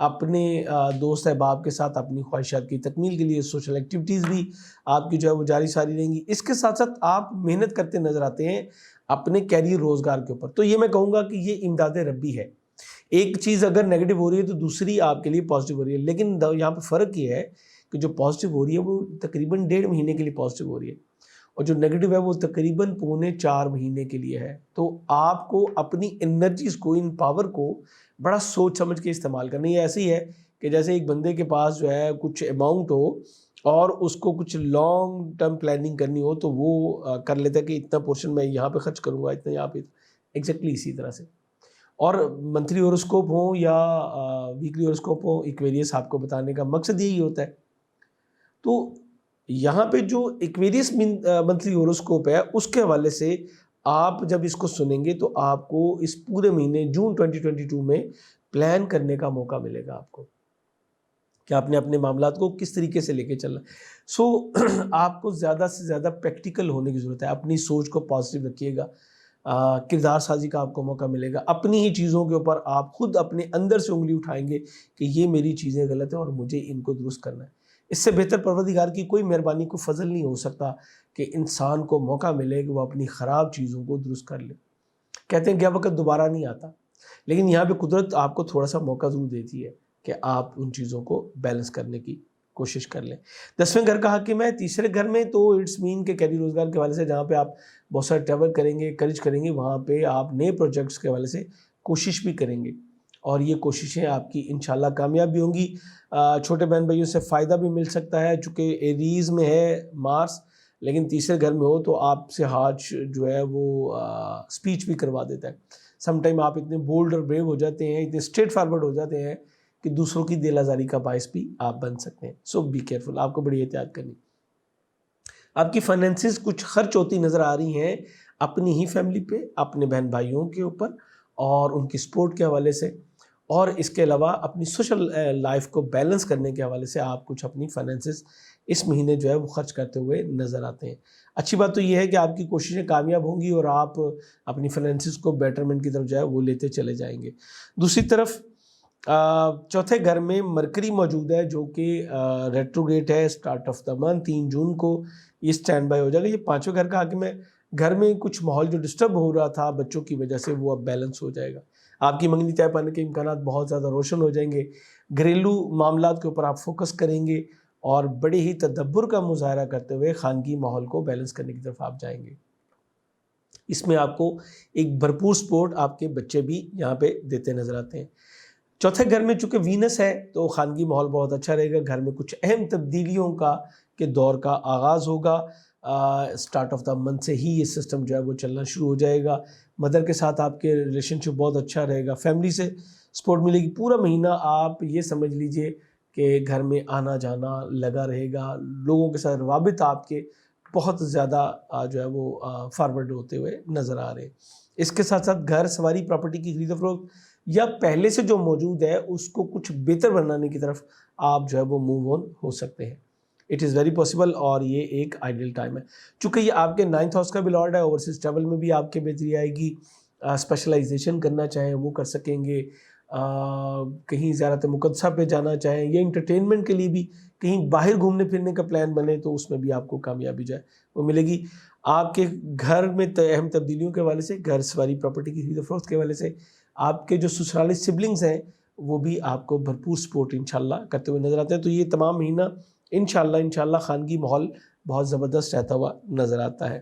اپنے دوست احباب کے ساتھ اپنی خواہشات کی تکمیل کے لیے سوشل ایکٹیویٹیز بھی آپ کی جو ہے وہ جاری ساری رہیں گی۔ اس کے ساتھ ساتھ آپ محنت کرتے نظر آتے ہیں اپنے کیریئر روزگار کے اوپر، تو یہ میں کہوں گا کہ یہ امداد ربی ہے۔ ایک چیز اگر نیگیٹو ہو رہی ہے تو دوسری آپ کے لیے پازیٹیو ہو رہی ہے، لیکن یہاں پہ فرق یہ ہے کہ جو پازیٹیو ہو رہی ہے وہ تقریباً 1.5 مہینے کے لیے پازیٹیو ہو رہی ہے، اور جو نیگیٹو ہے وہ تقریباً 3.25 مہینے کے لیے ہے۔ تو آپ کو اپنی انرجیز کو، ان پاور کو بڑا سوچ سمجھ کے استعمال کرنا ہے۔ یہ ایسے ہی ہے کہ جیسے ایک بندے کے پاس جو ہے کچھ اماؤنٹ ہو اور اس کو کچھ لانگ ٹرم پلاننگ کرنی ہو تو وہ کر لیتا ہے کہ اتنا پورشن میں یہاں پہ خرچ کروں گا، اتنا یہاں پہ، ایگزیکٹلی اسی طرح سے۔ اور منتھلی ہورoscope ہوں یا ویکلی ہورoscope ہوں، ایکویریس آپ کو بتانے کا مقصد یہی ہوتا ہے۔ تو یہاں پہ جو ایکویریس منتھلی ہورoscope ہے اس کے حوالے سے آپ جب اس کو سنیں گے تو آپ کو اس پورے مہینے جون 2022 میں پلان کرنے کا موقع ملے گا آپ کو کہ آپ نے اپنے معاملات کو کس طریقے سے لے کے چلنا۔ سو آپ کو زیادہ سے زیادہ پریکٹیکل ہونے کی ضرورت ہے، اپنی سوچ کو پازیٹیو رکھیے گا، کردار سازی کا آپ کو موقع ملے گا، اپنی ہی چیزوں کے اوپر آپ خود اپنے اندر سے انگلی اٹھائیں گے کہ یہ میری چیزیں غلط ہیں اور مجھے ان کو درست کرنا ہے۔ اس سے بہتر پروردگار کی کوئی مہربانی، کوئی فضل نہیں ہو سکتا کہ انسان کو موقع ملے کہ وہ اپنی خراب چیزوں کو درست کر لے۔ کہتے ہیں کہ وقت دوبارہ نہیں آتا، لیکن یہاں پہ قدرت آپ کو تھوڑا سا موقع ضرور دیتی ہے کہ آپ ان چیزوں کو بیلنس کرنے کی کوشش کر لیں۔ 10ویں گھر کا حاکم ہے تیسرے گھر میں، تو اٹس مین کہ کیریئر روزگار کے حوالے سے جہاں پہ آپ بہت سارے ٹریول کریں گے، انکریج کریں گے، وہاں پہ آپ نئے پروجیکٹس کے حوالے سے کوشش بھی کریں گے، اور یہ کوششیں آپ کی انشاءاللہ کامیاب بھی ہوں گی۔ چھوٹے بہن بھائیوں سے فائدہ بھی مل سکتا ہے، چونکہ ایریز میں ہے مارس، لیکن تیسرے گھر میں ہو تو آپ سے ہاتھ جو ہے وہ اسپیچ بھی کروا دیتا ہے۔ سم ٹائم آپ اتنے بولڈ اور بریو ہو جاتے ہیں، اتنے اسٹریٹ فارورڈ ہو جاتے ہیں کہ دوسروں کی دل آزاری کا باعث بھی آپ بن سکتے ہیں۔ سو بی کیئرفل، آپ کو بڑی احتیاط کرنی۔ آپ کی فائنینسز کچھ خرچ ہوتی نظر آ رہی ہیں اپنی ہی فیملی پہ، اپنے بہن بھائیوں کے اوپر اور ان کی سپورٹ کے حوالے سے، اور اس کے علاوہ اپنی سوشل لائف کو بیلنس کرنے کے حوالے سے آپ کچھ اپنی فائنینسز اس مہینے جو ہے وہ خرچ کرتے ہوئے نظر آتے ہیں۔ اچھی بات تو یہ ہے کہ آپ کی کوششیں کامیاب ہوں گی اور آپ اپنی فائنینسز کو بیٹرمنٹ کی طرف جو ہے وہ لیتے چلے جائیں گے۔ دوسری طرف چوتھے گھر میں مرکری موجود ہے جو کہ ریٹروگریٹ ہے، اسٹارٹ آف دا منتھ 3 جون کو یہ اسٹینڈ بائی ہو جائے گا۔ یہ 5ویں گھر کا حاکم ہے۔ گھر میں کچھ ماحول جو ڈسٹرب ہو رہا تھا بچوں کی وجہ سے وہ اب بیلنس ہو جائے گا۔ آپ کی منگنی طے پانے کے امکانات بہت زیادہ روشن ہو جائیں گے۔ گھریلو معاملات کے اوپر آپ فوکس کریں گے اور بڑے ہی تدبر کا مظاہرہ کرتے ہوئے خانگی ماحول کو بیلنس کرنے کی طرف آپ جائیں گے۔ اس میں آپ کو ایک بھرپور سپورٹ آپ کے بچے بھی یہاں پہ دیتے نظر آتے ہیں۔ چوتھے گھر میں چونکہ وینس ہے تو خانگی ماحول بہت اچھا رہے گا۔ گھر میں کچھ اہم تبدیلیوں کے دور کا آغاز ہوگا۔ اسٹارٹ آف دا منتھ سے ہی یہ سسٹم جو ہے وہ چلنا شروع ہو جائے گا۔ مدر کے ساتھ آپ کے ریلیشن شپ بہت اچھا رہے گا، فیملی سے سپورٹ ملے گی۔ پورا مہینہ آپ یہ سمجھ لیجئے کہ گھر میں آنا جانا لگا رہے گا، لوگوں کے ساتھ روابط آپ کے بہت زیادہ جو ہے وہ فارورڈ ہوتے ہوئے نظر آ رہے ہیں۔ اس کے ساتھ ساتھ گھر سواری، پراپرٹی کی خرید و فروخت یا پہلے سے جو موجود ہے اس کو کچھ بہتر بنانے کی طرف آپ جو ہے وہ موو آن ہو سکتے ہیں۔ اٹ از ویری پاسبل، اور یہ ایک آئیڈیل ٹائم ہے۔ چونکہ یہ آپ کے 9th ہاؤس کا بھی لارڈ ہے، اوورسیز ٹریول میں بھی آپ کے بہتری آئے گی۔ اسپیشلائزیشن کرنا چاہیں وہ کر سکیں گے، کہیں زیارت مقدسہ پہ جانا چاہیں یا انٹرٹینمنٹ کے لیے بھی کہیں باہر گھومنے پھرنے کا پلان بنے تو اس میں بھی آپ کو کامیابی جو ہے وہ ملے گی۔ آپ کے گھر میں اہم تبدیلیوں کے حوالے سے، گھر سواری، پراپرٹی کی خرید و فروخت کے حوالے سے، آپ کے جو سسرالی سبلنگز ہیں وہ بھی آپ کو بھرپور سپورٹ انشاءاللہ کرتے ہوئے نظر آتے ہیں۔ تو یہ تمام مہینہ انشاءاللہ خانگی ماحول بہت زبردست رہتا ہوا نظر آتا ہے۔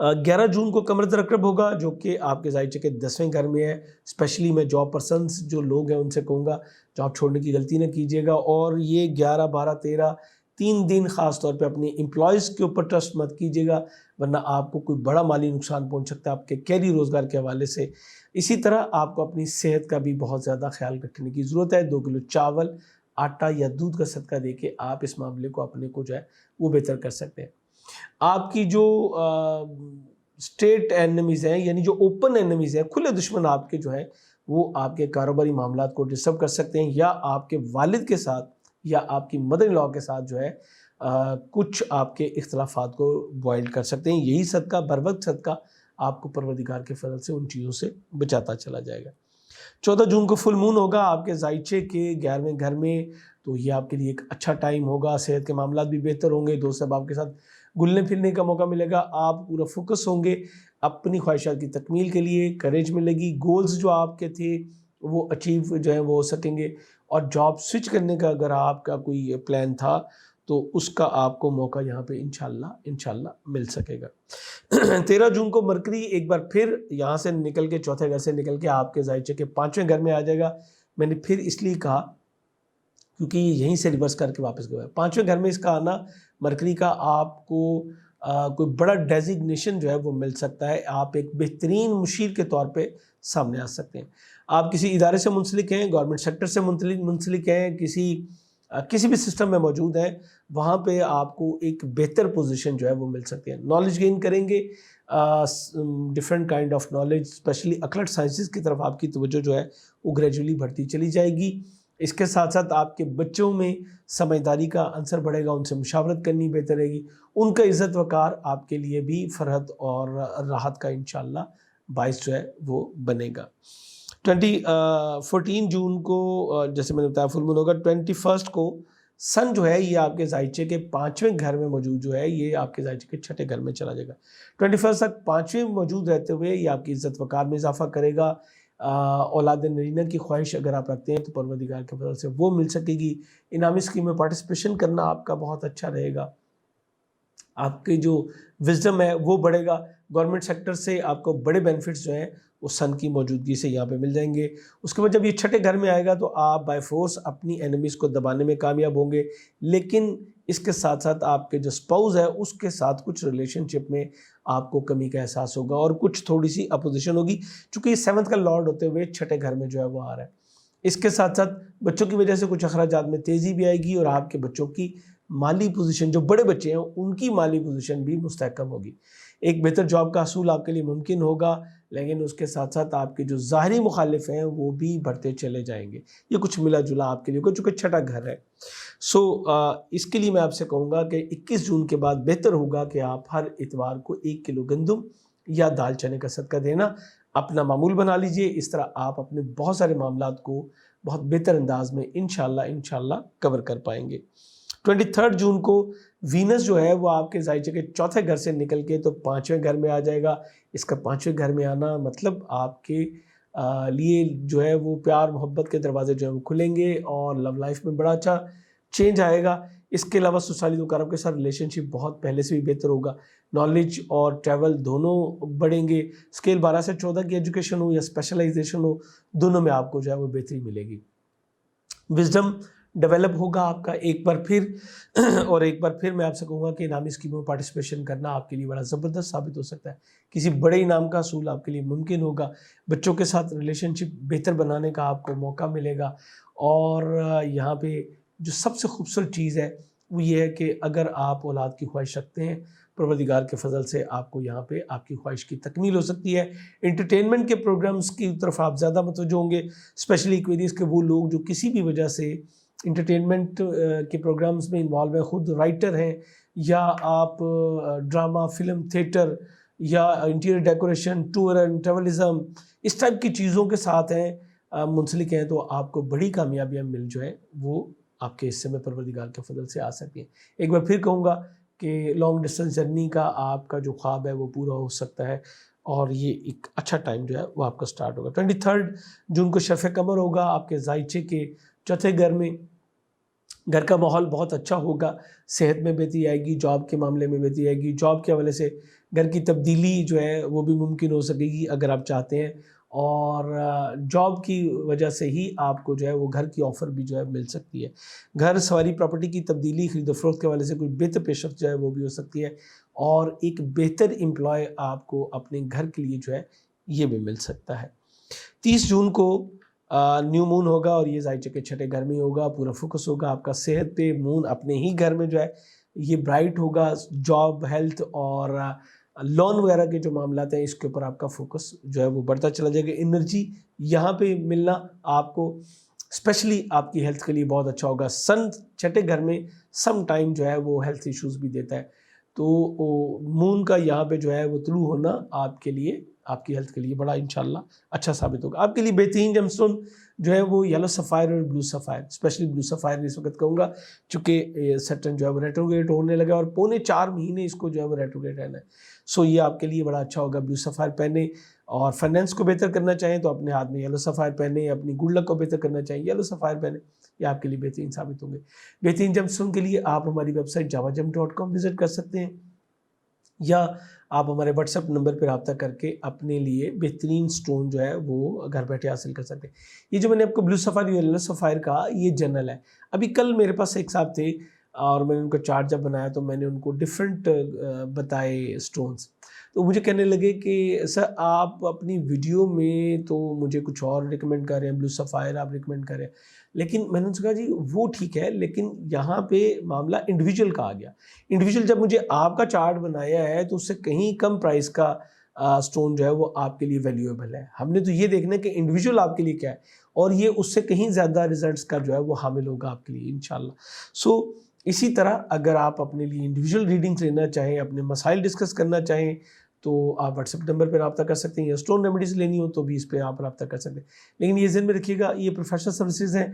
11 جون کو قمر عقرب ہوگا جو کہ آپ کے ظاہر کہ 10ویں گھر میں ہے۔ اسپیشلی میں جاب پرسنس جو لوگ ہیں ان سے کہوں گا جاب چھوڑنے کی غلطی نہ کیجیے گا، اور یہ 11، 12، 13 3 دن خاص طور پہ اپنے امپلائیز کے اوپر ٹرسٹ مت کیجیے گا، ورنہ آپ کو کوئی بڑا مالی نقصان پہنچ سکتا ہے آپ کے کیریئر روزگار کے حوالے سے۔ اسی طرح آپ کو اپنی صحت کا بھی بہت زیادہ خیال رکھنے کی ضرورت ہے۔ 2 کلو چاول، آٹا یا دودھ کا صدقہ دے کے آپ اس معاملے کو اپنے کو جو ہے وہ بہتر کر سکتے ہیں۔ آپ کی جو اسٹیٹ اینمیز ہیں، یعنی جو اوپن اینمیز ہیں، کھلے دشمن آپ کے جو ہیں وہ آپ کے کاروباری معاملات کو ڈسٹرب کر سکتے ہیں، یا آپ کے والد کے ساتھ یا آپ کی مدر ان لاء کے ساتھ جو ہے کچھ آپ کے اختلافات کو بوائل کر سکتے ہیں۔ یہی صدقہ، بر وقت صدقہ، آپ کو پروردگار کے فضل سے ان چیزوں سے بچاتا چلا جائے گا۔ 14 جون کو فل مون ہوگا آپ کے ذائچے کے 11ویں گھر میں، تو یہ آپ کے لیے ایک اچھا ٹائم ہوگا، صحت کے معاملات بھی بہتر ہوں گے، دوست احباب کے ساتھ گھلنے پھرنے کا موقع ملے گا، آپ پورا فوکس ہوں گے اپنی خواہشات کی تکمیل کے لیے، کریج ملے گی، گولز جو آپ کے تھے وہ اچیو جو ہیں وہ ہو سکیں گے، اور جاب سوئچ کرنے کا اگر آپ کا کوئی پلان تھا تو اس کا آپ کو موقع یہاں پہ انشاءاللہ مل سکے گا۔ 13 جون کو مرکری ایک بار پھر یہاں سے نکل کے چوتھے گھر سے نکل کے آپ کے ذائچے کے 5ویں گھر میں آ جائے گا۔ میں نے پھر اس لیے کہا کیونکہ یہ یہیں سے ریورس کر کے واپس گیا ہے۔ 5ویں گھر میں اس کا آنا مرکری کا آپ کو کوئی بڑا ڈیزگنیشن جو ہے وہ مل سکتا ہے، آپ ایک بہترین مشیر کے طور پہ سامنے آ سکتے ہیں۔ آپ کسی ادارے سے منسلک ہیں، گورنمنٹ سیکٹر سے منسلک ہیں، کسی بھی سسٹم میں موجود ہیں، وہاں پہ آپ کو ایک بہتر پوزیشن جو ہے وہ مل سکتی ہے۔ نالج گین کریں گے، different kind of knowledge, especially occult sciences کی طرف آپ کی توجہ جو ہے وہ گریجولی بڑھتی چلی جائے گی۔ اس کے ساتھ ساتھ آپ کے بچوں میں سمجھداری کا عنصر بڑھے گا، ان سے مشاورت کرنی بہتر رہے گی، ان کا عزت وقار آپ کے لیے بھی فرحت اور راحت کا انشاءاللہ باعث جو ہے وہ بنے گا۔ 14 جون کو جیسے میں نے بتایا فل مون ہوگا۔ 21 کو سن جو ہے یہ آپ کے ذائچے کے 5ویں گھر میں موجود جو ہے یہ آپ کے ذائچے کے 6ٹھے گھر میں چلا جائے گا۔ 21 تک 5ویں موجود رہتے ہوئے یہ آپ کی عزت وقار میں اضافہ کرے گا۔ اولاد نرینہ کی خواہش اگر آپ رکھتے ہیں تو پروردگار کے فضل سے وہ مل سکے گی۔ انعامی اسکیم میں پارٹیسپیشن کرنا آپ کا بہت اچھا رہے گا، آپ کی جو وزڈم ہے وہ بڑھے گا۔ گورنمنٹ سیکٹر سے آپ کو بڑے بینیفٹس جو ہیں وہ سن کی موجودگی سے یہاں پہ مل جائیں گے۔ اس کے بعد جب یہ 6ٹھے گھر میں آئے گا تو آپ بائی فورس اپنی اینیمیز کو دبانے میں کامیاب ہوں گے، لیکن اس کے ساتھ ساتھ آپ کے جو اسپاؤز ہے اس کے ساتھ کچھ ریلیشن شپ میں آپ کو کمی کا احساس ہوگا اور کچھ تھوڑی سی اپوزیشن ہوگی، چونکہ یہ 7th کا لارڈ ہوتے ہوئے 6ٹھے گھر میں جو ہے وہ آ رہا ہے۔ اس کے ساتھ ساتھ بچوں کی وجہ سے کچھ اخراجات میں تیزی بھی آئے گی اور آپ کے بچوں کی مالی پوزیشن، جو بڑے بچے ہیں ان کی مالی پوزیشن بھی مستحکم ہوگی۔ ایک بہتر جاب کا حصول آپ کے لیے ممکن ہوگا، لیکن اس کے ساتھ ساتھ آپ کے جو ظاہری مخالف ہیں وہ بھی بڑھتے چلے جائیں گے۔ یہ کچھ ملا جلا آپ کے لیے ہوگا چونکہ 6ٹھا گھر ہے۔ اس کے لیے میں آپ سے کہوں گا کہ 21 جون کے بعد بہتر ہوگا کہ آپ ہر اتوار کو 1 کلو گندم یا دال چنے کا صدقہ دینا اپنا معمول بنا لیجئے۔ اس طرح آپ اپنے بہت سارے معاملات کو بہت بہتر انداز میں انشاءاللہ کور کر پائیں گے۔ 23 جون کو وینس جو ہے وہ آپ کے ذائچے کے 4تھے گھر سے نکل کے تو 5ویں گھر میں آ جائے گا۔ اس کا 5ویں گھر میں آنا مطلب آپ کے لیے جو ہے وہ پیار محبت کے دروازے جو ہیں وہ کھلیں گے اور لو لائف میں بڑا اچھا چینج آئے گا۔ اس کے علاوہ سسرالی وقارب کے ساتھ ریلیشن شپ بہت پہلے سے بھی بہتر ہوگا، نالج اور ٹریول دونوں بڑھیں گے۔ اسکیل 12 سے 14 کی ایجوکیشن ہو یا اسپیشلائزیشن ہو، دونوں میں آپ کو جو ہے وہ بہتری ملے گی۔ وزڈم ڈیولپ ہوگا آپ کا ایک بار پھر میں آپ سے کہوں گا کہ انعامی اسکیموں میں پارٹیسپیشن کرنا آپ کے لیے بڑا زبردست ثابت ہو سکتا ہے۔ کسی بڑے انعام کا حصول آپ کے لیے ممکن ہوگا، بچوں کے ساتھ ریلیشن شپ بہتر بنانے کا آپ کو موقع ملے گا، اور یہاں پہ جو سب سے خوبصورت چیز ہے وہ یہ ہے کہ اگر آپ اولاد کی خواہش رکھتے ہیں، پروردگار کے فضل سے آپ کو یہاں پہ آپ کی خواہش کی تکمیل ہو سکتی ہے۔ انٹرٹینمنٹ کے پروگرامز کی طرف آپ زیادہ متوجہ ہوں گے، اسپیشلی ایکویریز کے وہ لوگ جو کسی بھی وجہ سے انٹرٹینمنٹ کے پروگرامز میں انوالو ہیں، خود رائٹر ہیں یا آپ ڈرامہ، فلم، تھیٹر یا interior decoration, tour and travelism, اس ٹائپ کی چیزوں کے ساتھ ہیں، منسلک ہیں، تو آپ کو بڑی کامیابیاں مل جو ہیں وہ آپ کے حصے میں پروردگار کے فضل سے آ سکتی ہیں۔ ایک بار پھر کہوں گا کہ لانگ ڈسٹنس جرنی کا آپ کا جو خواب ہے وہ پورا ہو سکتا ہے، اور یہ ایک اچھا ٹائم جو ہے وہ آپ کا سٹارٹ ہوگا۔ 23 جون کو شرف قمر ہوگا آپ کے ذائچے کے 4تھے گھر میں۔ گھر کا ماحول بہت اچھا ہوگا، صحت میں بہتری آئے گی، جاب کے معاملے میں بہتری آئے گی، جاب کے حوالے سے گھر کی تبدیلی جو ہے وہ بھی ممکن ہو سکے گی اگر آپ چاہتے ہیں، اور جاب کی وجہ سے ہی آپ کو جو ہے وہ گھر کی آفر بھی جو ہے مل سکتی ہے۔ گھر سواری پراپرٹی کی تبدیلی، خرید و فروخت کے حوالے سے کوئی بہتر پیش رفت جو ہے وہ بھی ہو سکتی ہے، اور ایک بہتر امپلائے آپ کو اپنے گھر کے لیے جو ہے یہ بھی مل سکتا ہے۔ 30 جون کو نیو مون ہوگا اور یہ ذائچے کے 6ٹھے گھر میں ہوگا، پورا فوکس ہوگا آپ کا صحت پہ، مون اپنے ہی گھر میں جو ہے یہ برائٹ ہوگا، جاب، ہیلتھ اور لون وغیرہ کے جو معاملات ہیں اس کے اوپر آپ کا فوکس جو ہے وہ بڑھتا چلا جائے گا۔ انرجی یہاں پہ ملنا آپ کو اسپیشلی آپ کی ہیلتھ کے لیے بہت اچھا ہوگا۔ سن 6ٹھے گھر میں سم ٹائم جو ہے وہ ہیلتھ ایشوز بھی دیتا ہے، تو مون کا یہاں پہ جو ہے وہ طلوع ہونا آپ کے لیے آپ کی ہیلتھ کے لیے بڑا انشاءاللہ اچھا ثابت ہوگا. آپ کے لیے بہترین جیم اسٹون جو ہے وہ یلو سفائر اور بلو سفائر، اسپیشلی بلو سفائر اس وقت کہوں گا، چونکہ سیٹرن جو ہے وہ ریٹروگریڈ ہونے لگا اور 4.25 مہینے اس کو جو ہے وہ ریٹروگریڈ رہنا ہے. سو یہ آپ کے لیے بڑا اچھا ہوگا. بلو سفائر پہنے اور فائنینس کو بہتر کرنا چاہیں تو اپنے ہاتھ میں یلو سفائر پہنے، اپنی گڈ لک کو بہتر کرنا چاہیں یلو سفائر پہنے، یہ آپ کے لیے بہترین ثابت ہوں گے. بہترین جیم اسٹون کے لیے آپ ہماری ویب سائٹ javagem.com وزٹ کر سکتے ہیں، یا آپ ہمارے واٹس ایپ نمبر پہ رابطہ کر کے اپنے لیے بہترین سٹون جو ہے وہ گھر بیٹھے حاصل کر سکتے ہیں. یہ جو میں نے آپ کو بلو سفائر یا یلو سفائر کہا یہ جنرل ہے. ابھی کل میرے پاس ایک صاحب تھے اور میں نے ان کا چارٹ جب بنایا تو میں نے ان کو ڈفرینٹ بتائے سٹونز، تو مجھے کہنے لگے کہ سر آپ اپنی ویڈیو میں تو مجھے کچھ اور ریکمینڈ کر رہے ہیں، بلو سفائر آپ ریکمینڈ کر رہے ہیں، لیکن میں نے ان سے کہا جی وہ ٹھیک ہے لیکن یہاں پہ معاملہ انڈیویجول کا آ گیا. انڈیویجول جب مجھے آپ کا چارٹ بنایا ہے تو اس سے کہیں کم پرائس کا سٹون جو ہے وہ آپ کے لیے ویلیویبل ہے. ہم نے تو یہ دیکھنا ہے کہ انڈیویجول آپ کے لیے کیا ہے اور یہ اس سے کہیں زیادہ ریزلٹس کا جو ہے وہ حامل ہوگا آپ کے لیے انشاءاللہ. سو اسی طرح اگر آپ اپنے لیے انڈیویجول ریڈنگز لینا چاہیں، اپنے مسائل ڈسکس کرنا چاہیں تو آپ واٹس ایپ نمبر پہ رابطہ کر سکتے ہیں، یا اسٹون ریمیڈیز لینی ہو تو بھی اس پہ آپ رابطہ کر سکتے ہیں. لیکن یہ ذہن میں رکھیے گا یہ پروفیشنل سروسز ہیں،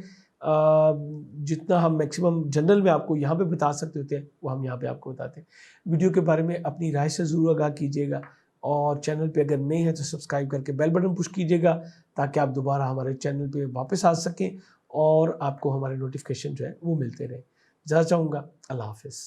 جتنا ہم میکسیمم جنرل میں آپ کو یہاں پہ بتا سکتے ہوتے ہیں وہ ہم یہاں پہ آپ کو بتاتے ہیں. ویڈیو کے بارے میں اپنی رائے سے ضرور آگاہ کیجیے گا، اور چینل پہ اگر نئے ہیں تو سبسکرائب کر کے بیل بٹن پش کیجیے گا تاکہ آپ دوبارہ ہمارے چینل پہ واپس آ سکیں اور آپ کو ہمارے نوٹیفیکیشن جو ہے وہ ملتے رہیں. اجازت چاہوں گا، اللہ حافظ.